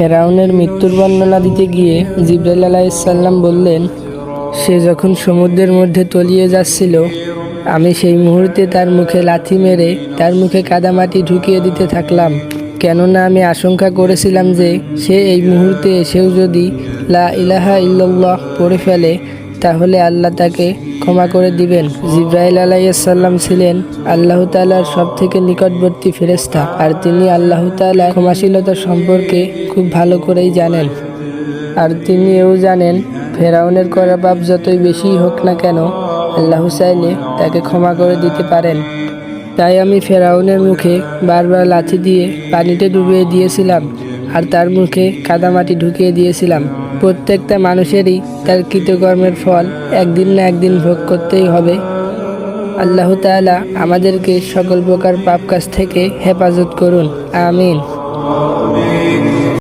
ফেরাউনের মৃত্যুর বর্ণনা দিতে গিয়ে জিবরাইল আলাইহিসসালাম বললেন, সে যখন সমুদ্রের মধ্যে তলিয়ে যাচ্ছিল, আমি সেই মুহূর্তে তার মুখে লাথি মেরে তার মুখে কাদামাটি ঢুকিয়ে দিতে থাকলাম, কেননা আমি আশঙ্কা করেছিলাম যে সে এই মুহূর্তে এসেও যদি লা ইলাহা ইল্লাল্লাহ পড়ে ফেলে তাহলে আল্লাহ তাকে ক্ষমা করে দিবেন। জিবরাইল আলাইহিসসালাম ছিলেন আল্লাহ তাআলার সবথেকে নিকটবর্তী ফেরেশতা, আর তিনি আল্লাহ তাআলার ক্ষমাশীলতা সম্পর্কে খুব ভালো করেই জানেন। আর তিনি এও জানেন ফেরাউনের করা পাপ যতই বেশি হোক না কেন আল্লাহ চাইলে তাকে ক্ষমা করে দিতে পারেন। তাই আমি ফেরাউনের মুখে বারবার লাথি দিয়ে পানিতে ডুবিয়ে দিয়েছিলাম আর তার মুখে কাদামাটি ঢুকিয়ে দিয়েছিলাম। প্রত্যেকটা মানুষেরই তার কৃতকর্মের ফল একদিন না একদিন ভোগ করতেই হবে। আল্লাহ তাআলা আমাদেরকে সকল প্রকার পাপ কাজ থেকে হেফাজত করুন। আমিন।